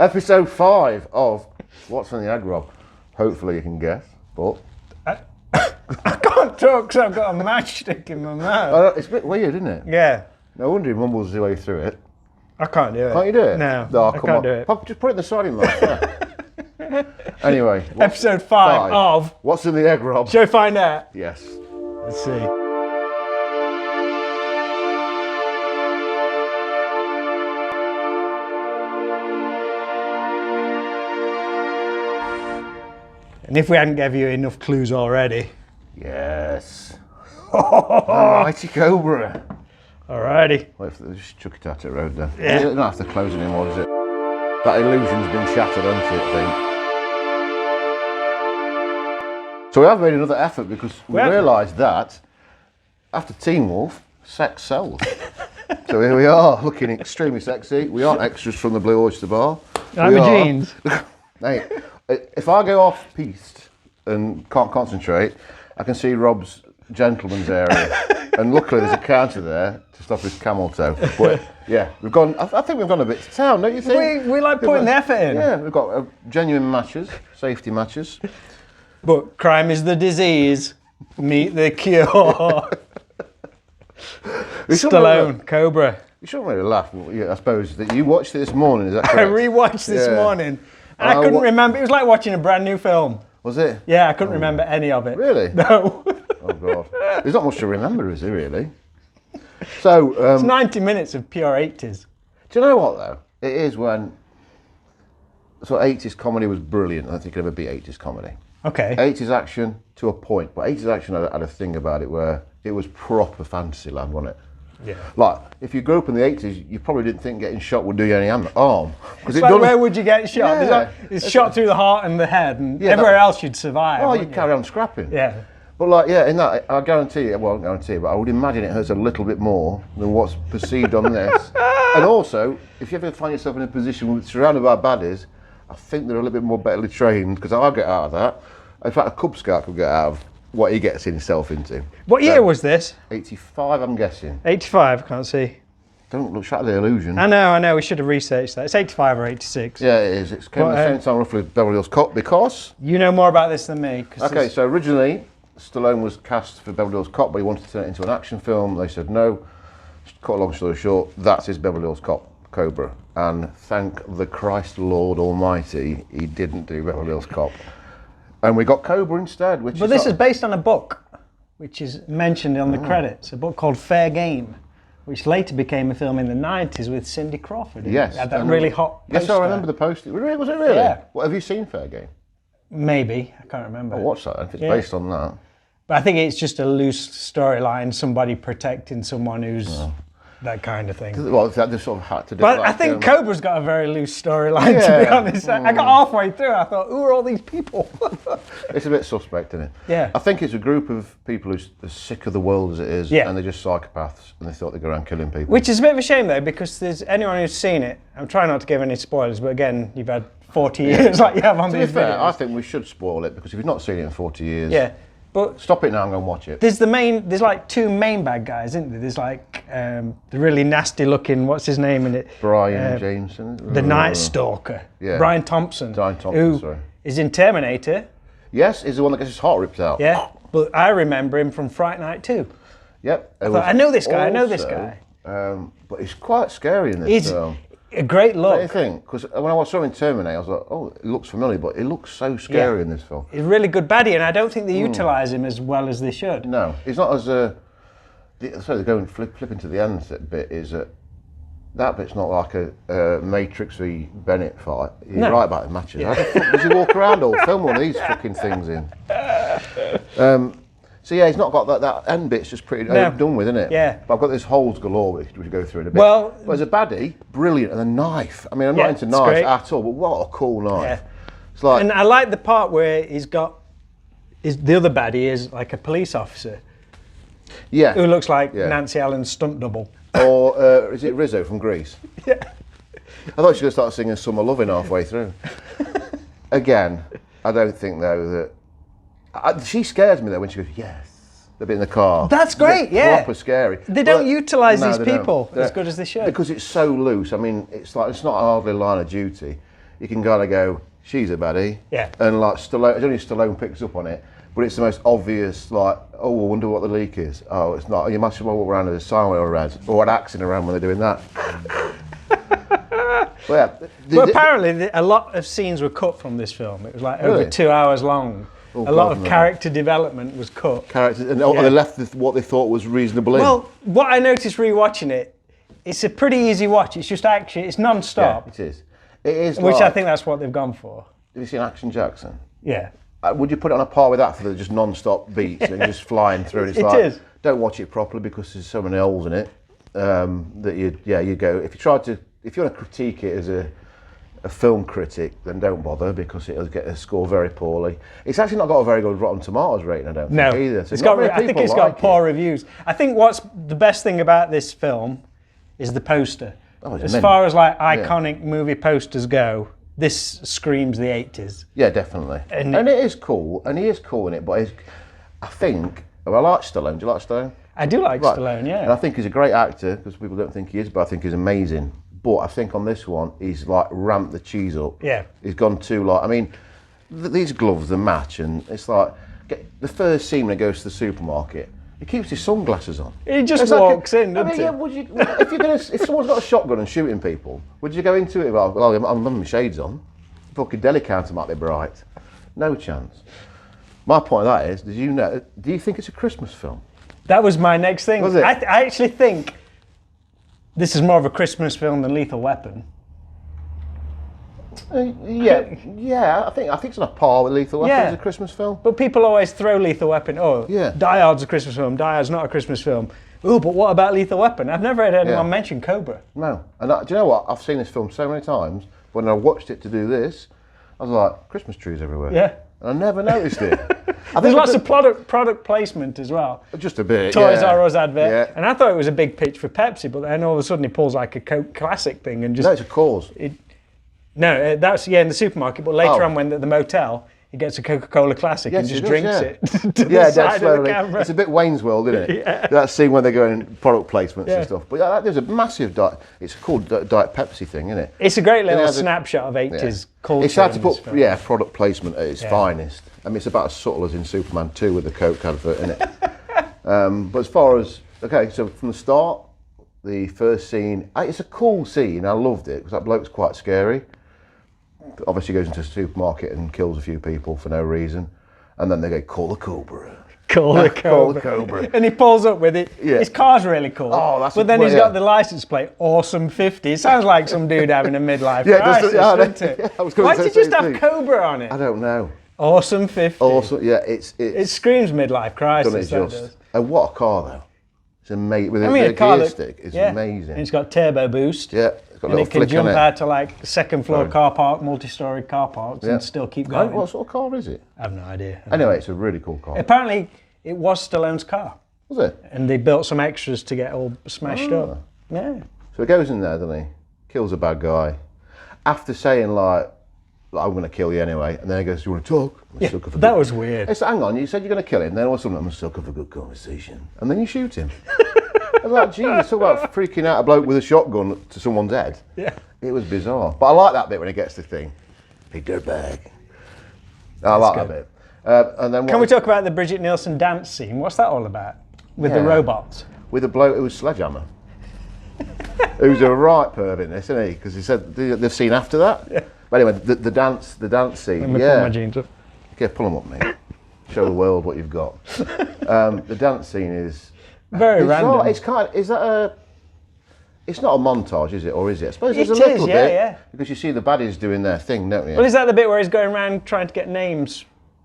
Episode 5 of What's in the Egg Rob. Hopefully you can guess, but... I can't talk because I've got a matchstick in my mouth. It's a bit weird, isn't it? Yeah. No wonder he mumbles his way through it. I can't do it. Can't you do it? No, I come can't on. do it. Just put it in the sliding line. Yeah. Anyway. Episode 5 of... What's in the Egg Rob? Shall we find out? Yes. Let's see. And if we hadn't given you enough clues already. Yes. Mighty Cobra. Alrighty. Wait, just chuck it out the road then. Yeah. You don't have to close anymore, does it? That illusion's been shattered, hasn't it, I think? So we have made another effort because we realised that after Teen Wolf, sex sells. So here we are, looking extremely sexy. We aren't extras from the Blue Oyster Bar. I'm in jeans. Hey, if I go off piste and can't concentrate, I can see Rob's gentleman's area, and luckily there's a counter there to stop his camel toe. But yeah, we've gone. I think we've gone a bit to town, don't you think? We like putting the effort in. Yeah, we've got genuine matches, safety matches. But crime is the disease, meet the cure. Stallone, Cobra. You shouldn't really laugh. I suppose that you watched it this morning. Is that correct? I rewatched this morning. And I couldn't remember. It was like watching a brand new film. Was it? Yeah, I couldn't remember any of it. Really? No. Oh God. There's not much to remember, is there really? So it's 90 minutes of pure 80s. Do you know what though? It is when. So 80s comedy was brilliant. I don't think it ever beat 80s comedy. Okay. 80s action to a point, but 80s action had a thing about it where it was proper fantasy land, wasn't it? Yeah. Like, if you grew up in the 80s, you probably didn't think getting shot would do you any harm. It's like, where would you get shot? Yeah. It's shot through the heart and the head, and everywhere else you'd survive. Oh, you'd carry on scrapping. Yeah. But like, yeah, in that, I guarantee you, well, I don't guarantee, but I would imagine it hurts a little bit more than what's perceived on this. And also, if you ever find yourself in a position surrounded by baddies, I think they're a little bit more betterly trained, because I'll get out of that. In fact, a Cub Scout could get out of what he gets himself into. What year was this? 85, I'm guessing. 85, can't see. Don't look, shatter the illusion. I know, we should have researched that. It's 85 or 86. Yeah, it is. It's came at the same time roughly as Beverly Hills Cop, because... You know more about this than me. Okay, so originally, Stallone was cast for Beverly Hills Cop, but he wanted to turn it into an action film. They said no. Cut a long story short, that's his Beverly Hills Cop, Cobra. And thank the Christ Lord Almighty, he didn't do Beverly Hills Cop. And we got Cobra instead, which But this is based on a book, which is mentioned on the credits, a book called Fair Game, which later became a film in the 90s with Cindy Crawford. Yes. It had that really hot poster. Yes, I remember the poster. Was it really? Yeah. What, have you seen Fair Game? Maybe, I can't remember. I'll watch that if it's based on that. But I think it's just a loose storyline, somebody protecting someone who's that kind of thing. Well, they sort of had to do But like, I think Cobra's got a very loose storyline, to be honest. I got halfway through, I thought, who are all these people? It's a bit suspect, isn't it? Yeah. I think it's a group of people who's as sick of the world as it is, and they're just psychopaths, and they thought they'd go around killing people. Which is a bit of a shame, though, because there's anyone who's seen it, I'm trying not to give any spoilers, but again, you've had 40 years like you have on these videos. I think we should spoil it, because if you've not seen it in 40 years, but stop it now and go and watch it. There's like two main bad guys, isn't there? There's like the really nasty looking, what's his name in it? Brian Jameson. The Night Stalker. Yeah. Brian Thompson. Who is in Terminator. Yes, he's the one that gets his heart ripped out. Yeah, but I remember him from Fright Night 2. Yep. I know this guy, but he's quite scary in this film. A great look. Don't you think? Because when I saw him in Terminator, I was like, oh, it looks familiar, but it looks so scary in this film. He's a really good baddie, and I don't think they utilise him as well as they should. No, he's not as so they're going flipping to the end bit. Is that bit's not like a Matrix v Bennett fight. You're right about the matches. How the fuck does he walk around all film one of these fucking things in? So yeah, he's not got that end bit's just pretty done with, isn't it? Yeah. But I've got this holes galore which we go through in a bit. Well, but as a baddie, brilliant, and a knife. I mean, I'm not into knives at all, but what a cool knife. Yeah. It's like, and I like the part where the other baddie is like a police officer. Yeah. Who looks like Nancy Allen's stunt double. Or is it Rizzo from Grease? Yeah. I thought she was going to start singing Summer Lovin' halfway through. Again, I don't think though that... she scares me though when she goes, yes. the bit in the car. That's great, yeah. Proper scary. They don't utilise no, these they don't. people as good as they should. Because it's so loose. I mean, it's not hardly a line of duty. You can kind of go, she's a baddie. Yeah. And like Stallone, only Stallone picks up on it, but it's the most obvious, like, oh, I wonder what the leak is. Oh, it's not. You must have walk around with a silent or an axe in around when they're doing that. Well, apparently a lot of scenes were cut from this film. It was like Really? over 2 hours long. Oh, a lot God, of no. character development was cut. Characters, and they left what they thought was reasonable in. Well, what I noticed rewatching it, it's a pretty easy watch. It's just action. It's non-stop. Yeah, it is. It is. Which I like, think that's what they've gone for. Have you seen Action Jackson? Yeah. Would you put it on a par with that for the just non-stop beats and just flying through? And it's It like, is. Don't watch it properly because there's so many holes in it that you go. If you want to critique it as a film critic, then don't bother because it'll get a score very poorly. It's actually not got a very good Rotten Tomatoes rating, I don't think either. So I think it's got poor reviews. I think what's the best thing about this film is the poster. As far as like iconic movie posters go, this screams the 80s. Yeah, definitely. And it is cool, and he is cool in it, but I think, I like Stallone. Do you like Stallone? I do like Stallone, yeah. And I think he's a great actor, because people don't think he is, but I think he's amazing. But I think on this one, he's like ramped the cheese up. Yeah. He's gone too like, I mean, these gloves, the match, and it's like, the first scene when he goes to the supermarket, he keeps his sunglasses on. He just walks in, doesn't he? Yeah, if someone's got a shotgun and shooting people, would you go into it? Well, I'm having my shades on. Fucking deli counter might be bright. No chance. My point of that is, do you think it's a Christmas film? That was my next thing. Was it? I actually think this is more of a Christmas film than Lethal Weapon. Yeah. I think it's on a par with Lethal Weapon as a Christmas film. But people always throw Lethal Weapon. Oh, yeah. Die Hard's a Christmas film. Die Hard's not a Christmas film. Oh, but what about Lethal Weapon? I've never heard anyone mention Cobra. No. And do you know what? I've seen this film so many times. When I watched it to do this, I was like, Christmas trees everywhere. Yeah. And I never noticed it. There's lots of product placement as well. Just a bit. Toys R Us advert. Yeah. And I thought it was a big pitch for Pepsi, but then all of a sudden he pulls like a Coke Classic thing and just. No, it's a cause. That's in the supermarket. But later on, when at the motel, he gets a Coca-Cola Classic and just drinks it to the side of the camera. It's a bit Wayne's World, isn't it? Yeah. That scene when they're going product placements and stuff. But there's a massive it's called Diet Pepsi thing, isn't it? It's a great little snapshot of 80s culture. It's had to put product placement at its finest. I mean, it's about as subtle as in Superman 2 with the Coke advert in it. But as far as so from the start, the first scene, it's a cool scene. I loved it because that bloke's quite scary. Obviously goes into a supermarket and kills a few people for no reason, and then they go, call the Cobra. Call the Cobra. And he pulls up with it. Yeah. His car's really cool. Oh, that's but then he's got the license plate, Awesome 50. It sounds like some dude having a midlife crisis, doesn't it? Why did you just have Cobra on it? I don't know. Awesome 50. Awesome, yeah. It screams midlife crisis. And what a car though. It's amazing. With the gear stick, it's amazing. And it's got turbo boost. Yeah. And it can jump out to like second floor car park, multi-story car parks and still keep going. What sort of car is it? I have no idea. Anyway, it's a really cool car. Apparently, it was Stallone's car. Was it? And they built some extras to get all smashed up. Yeah. So he goes in there, doesn't he? Kills a bad guy. After saying like I'm going to kill you anyway, and then he goes, "Do you want to talk?" That was weird. It's hang on, you said you're going to kill him, then all of a sudden I'm stuck up for a good conversation, and then you shoot him. I was like, Jesus, talk about freaking out a bloke with a shotgun to someone's head. Yeah. It was bizarre. But I like that bit when he gets the thing. Hey, dirtbag. I like that bit. And then Can we talk about the Bridget Nielsen dance scene? What's that all about? With the robots? With a bloke who was Sledgehammer. Who's a right perv in this, isn't he? Because he said the scene after that. Yeah. But anyway, the dance scene. Let me pull my jeans up. Okay, pull them up, mate. Show the world what you've got. The dance scene is very random. It's kind of, is that a? It's not a montage, is it, or is it? I suppose there's a little bit because you see the baddies doing their thing, don't you? Well, is that the bit where he's going around trying to get names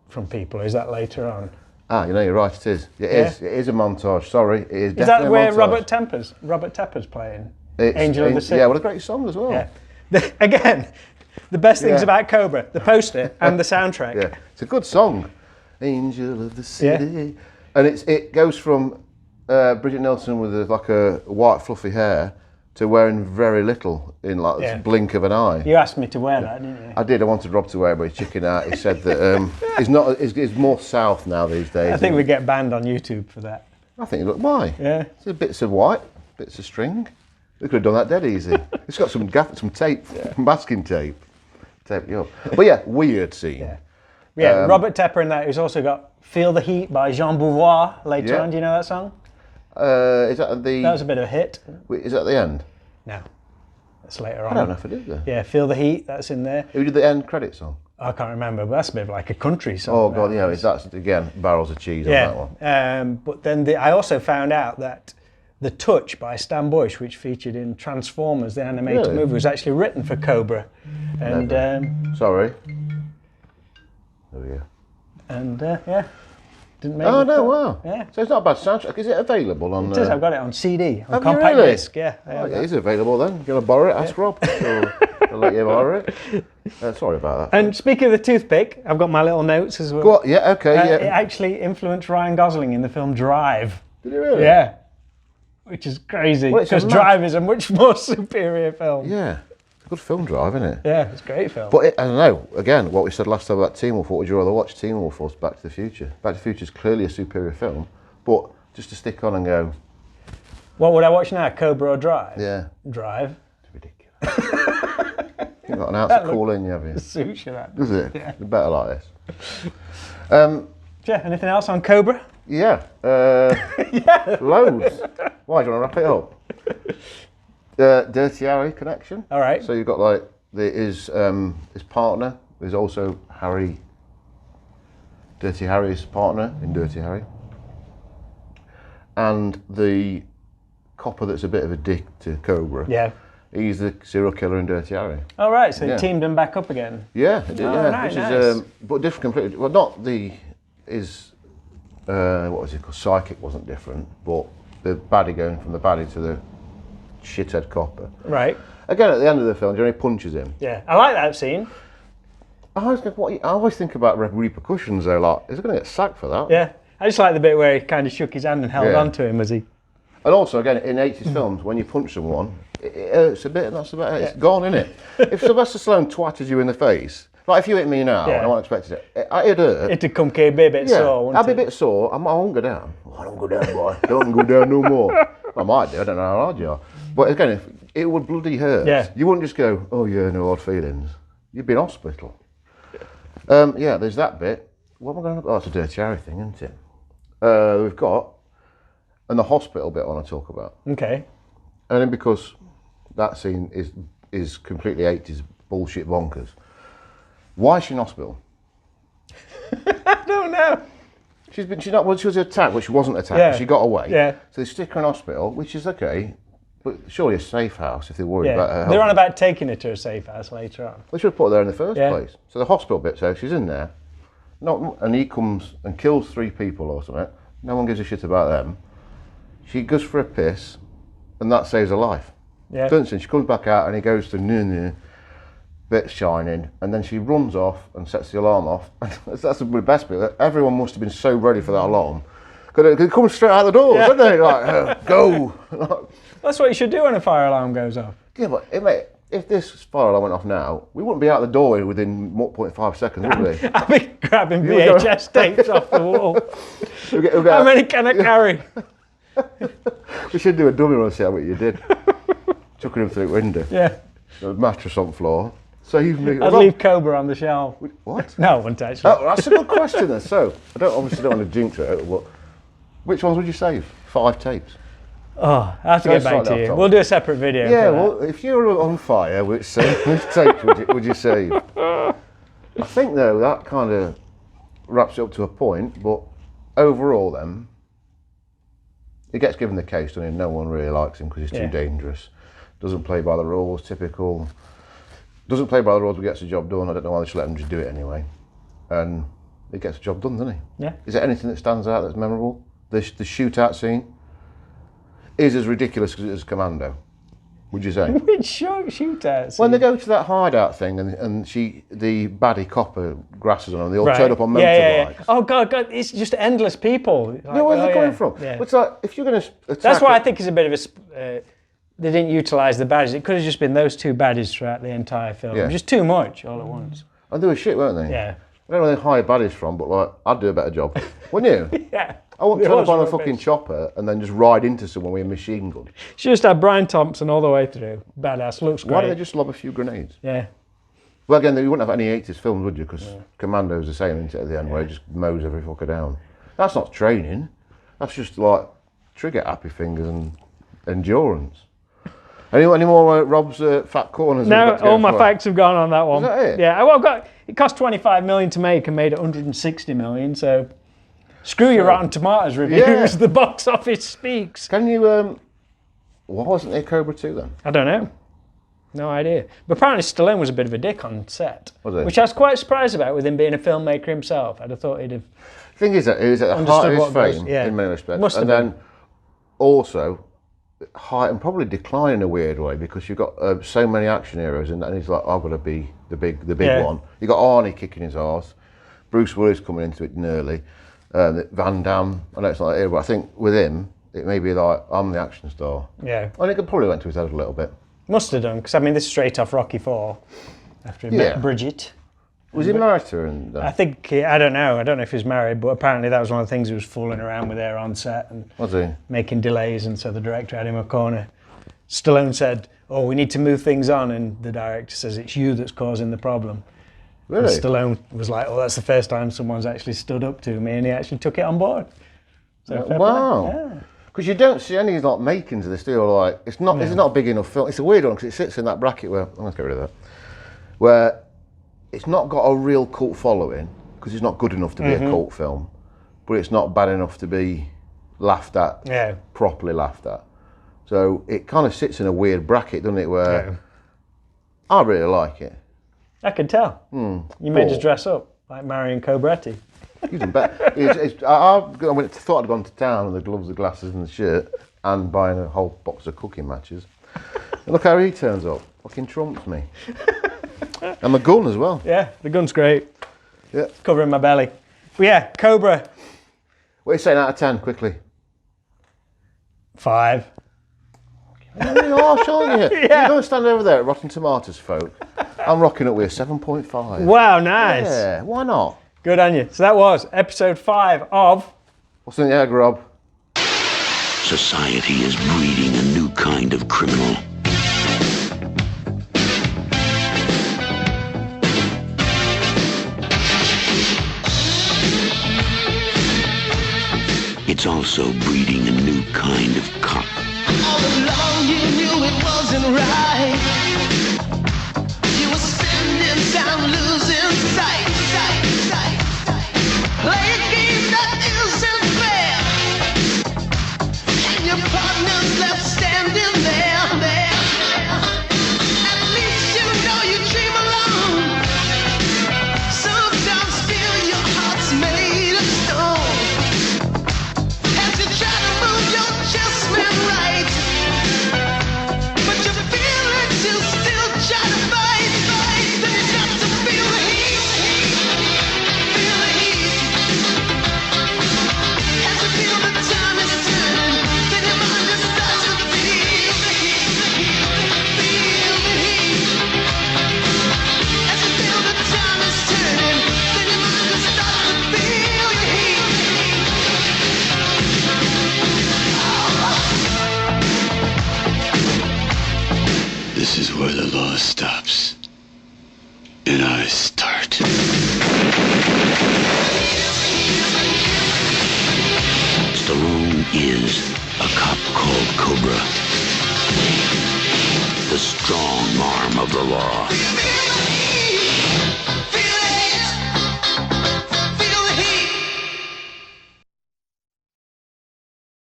from people? Or is that later on? Ah, you're right. It is. It is. It is a montage. Sorry, it is. Is that where Robert Tepper's playing? Angel of the Sea. Yeah, what a great song as well. Yeah. Again, the best things about Cobra: the poster and the soundtrack. Yeah, it's a good song. Angel of the City, and it goes from Bridget Nielsen with like a white fluffy hair to wearing very little in like the blink of an eye. You asked me to wear that, didn't you? I did. I wanted Rob to wear it, but he's chickened out. He said that he's more south now these days. I think we get banned on YouTube for that. I think, look, why? Yeah. There's bits of white, bits of string. We could have done that dead easy. It's got some tape, masking tape. Tape you up. But yeah, weird scene. Yeah, Robert Tepper in that, who's also got Feel the Heat by Jean Beauvoir later on. Do you know that song? Is that the... That was a bit of a hit. Wait, is that the end? No. That's later on. I don't know if it is though. Yeah, Feel the Heat, that's in there. Who did the end credit song? I can't remember, but that's a bit of like a country song. Oh God, yeah, that's again barrels of cheese on that one. But then I also found out that The Touch by Stan Bush, which featured in Transformers, the animated movie, was actually written for Cobra. And sorry. There we go. And didn't make Oh it. no! Wow. Yeah. So it's not a bad soundtrack. Is it available on? It is. I've got it on CD, on have compact you really? disc. Yeah. It is available then. You gonna borrow it? Ask Rob. I'll let you borrow it. Sorry about that. And speaking of the toothpick, I've got my little notes as well. Go on. Yeah. Okay. It actually influenced Ryan Gosling in the film Drive. Did it really? Yeah. Which is crazy because Drive is a much more superior film. Yeah. Good film, Drive, isn't it? Yeah, it's a great film. But I don't know, again, what we said last time about Teen Wolf, what would you rather watch, Teen Wolf or Back to the Future? Back to the Future is clearly a superior film, but just to stick on and go... What would I watch now, Cobra or Drive? Yeah. Drive. It's ridiculous. You've got an house to call in, have you? It suits you, that. Does it? Yeah. It's better like this. Yeah, anything else on Cobra? Yeah. Loads. Why, do you want to wrap it up? Dirty Harry connection. All right. So you've got like his partner is also Harry. Dirty Harry's partner in Dirty Harry, and the copper that's a bit of a dick to Cobra. Yeah. He's the serial killer in Dirty Harry. All right. So he teamed them back up again. Yeah, it did. Right, which nice. is but different completely. Well, not his what was it called? Psychic wasn't different, but the baddie going from the baddie to the shithead copper. Right. Again, at the end of the film, Johnny punches him. Yeah, I like that scene. I always think about repercussions though, like, is he going to get sacked for that? Yeah, I just like the bit where he kind of shook his hand and held on to him as he... And also, again, in 80s films, when you punch someone, it hurts a bit, and that's about it. It's gone, isn't it? If Sylvester Stallone twatted you in the face, like if you hit me now, and I wasn't expecting it, it'd hurt. It'd come be a bit sore, wouldn't I'd be a bit sore. I won't go down. I don't go down, boy. Don't go down no more. I might do, I don't know how hard you are. But again, it would bloody hurt. Yeah. You wouldn't just go, oh yeah, no hard feelings. You'd be in hospital. Yeah, there's that bit. What am I going to... Oh, it's a Dirty Harry thing, isn't it? We've got... And the hospital bit I want to talk about. Okay. And then because that scene is completely 80s bullshit bonkers. Why is she in hospital? I don't know. She was attacked, but she wasn't attacked. Yeah. She got away. Yeah. So they stick her in hospital, which is okay. But surely a safe house if they're worried about her health. They're on about taking her to a safe house later on. They should have put her there in the first place. So the hospital bit, so she's in there, and he comes and kills 3 people or something. No one gives a shit about them. She goes for a piss, and that saves her life. Yeah. Doesn't she? She comes back out and he goes to bit shining, and then she runs off and sets the alarm off. That's the best bit. Everyone must have been so ready for that alarm. Because they come straight out the doors, don't they? Like, go. That's what you should do when a fire alarm goes off. Yeah, but mate, if this fire alarm went off now, we wouldn't be out the door within 0.5 seconds, would we? I'd be grabbing VHS tapes off the wall. How many can I carry? We should do a dummy run, see how much you did. Chucking him through the window. Yeah. A mattress on the floor. Save me. I'd leave Cobra on the shelf. What? No, I wouldn't actually. Oh, that's a good question then. So, obviously don't want to jinx it, but which ones would you save? 5 tapes. Oh, I have to get back to you. We'll do a separate video. Yeah, well, if you were on fire, which tapes would you save? I think, though, that kind of wraps it up to a point, but overall, then, he gets given the case, doesn't he? No one really likes him because he's too dangerous. Doesn't play by the rules, typical. Doesn't play by the rules, but gets the job done. I don't know why they should let him just do it anyway. And he gets the job done, doesn't he? Yeah. Is there anything that stands out that's memorable? The shootout scene is as ridiculous as it is Commando, would you say? Which shootout scene? When they go to that hideout thing and the baddie copper grasses on them, they all turn up on motorbikes. Yeah. Oh God, it's just endless people. Like, where are they coming from? Yeah. It's like, if you're going to attack... That's why I think it's a bit of a they didn't utilise the baddies. It could have just been those two baddies throughout the entire film. Yeah. Just too much all at once. And they were shit, weren't they? Yeah. I don't know where they hire baddies from, but like, I'd do a better job. Wouldn't you? Yeah. I won't turn up on a fucking chopper and then just ride into someone with a machine gun. Should just have Brian Thompson all the way through. Badass, looks great. Why don't they just lob a few grenades? Yeah. Well, again, you wouldn't have any 80s films, would you? Because Commando's the same, isn't it, at the end, where he just mows every fucker down. That's not training. That's just like trigger happy fingers and endurance. Any more Rob's fat corners? No, all my facts have gone on that one. Is that it? Yeah, well, it cost 25 million to make and made 160 million, so screw your Rotten Tomatoes reviews. Yeah. The box office speaks. Can you, why wasn't there Cobra 2 then? I don't know. No idea. But apparently Stallone was a bit of a dick on set. Was he? Which I was quite surprised about with him being a filmmaker himself. I'd have thought he'd have... The thing is that he was at the height of his fame in many respects. And then also height and probably decline in a weird way because you've got so many action heroes and he's like, I've got to be the big one. You got Arnie kicking his arse, Bruce Willis coming into it nearly, Van Damme. I know it's not here, but I think with him it may be like I'm the action star. Yeah. I think it probably went to his head a little bit. Must have done, because I mean this is straight off Rocky 4 after he met Bridget. Was he married to her? I think, I don't know if he was married, but apparently that was one of the things he was fooling around with her on set and was he? Making delays, and so the director had him a corner. Stallone said, oh, we need to move things on, and the director says, it's you that's causing the problem. Really? And Stallone was like, oh, that's the first time someone's actually stood up to me, and he actually took it on board. So wow. Because you don't see any like makings of this deal. Like it's not a big enough film. It's a weird one because it sits in that bracket where let's get rid of that. Where it's not got a real cult following because it's not good enough to be a cult film, but it's not bad enough to be laughed at, properly laughed at. So it kind of sits in a weird bracket, doesn't it? Where I really like it. I can tell. You made us dress up like Marion Cobretti. You didn't bet. I thought I'd gone to town with the gloves, the glasses, and the shirt, and buying a whole box of cooking matches. And look how he turns up. Fucking trumps me. And the gun as well. Yeah, the gun's great. Yeah. Covering my belly. But yeah, Cobra. What are you saying out of 10, quickly? 5. You're harsh, aren't you? You're going to stand over there at Rotten Tomatoes, folk. I'm rocking up with a 7.5. Wow, nice. Yeah, why not? Good on you. So that was episode 5 of... What's in the egg, Rob? Society is breeding a new kind of criminal. It's also breeding a new kind of cop. All along you knew it wasn't right. You were spending time losing sight. Play a game that isn't fair, and your partner's left standing there. At least you know you dream alone. Sometimes feel your heart's made of stone. As you try to move your adjustment right, but you feel it, you still try to fight. Then you got to feel the heat. Feel the heat. As you feel the time is turning, then your mind just starts to feel the heat. Feel the heat. As you feel the time is turning, then your mind just starts to feel the heat. This is where the law stops, and I start. Stallone is a cop called Cobra, the strong arm of the law.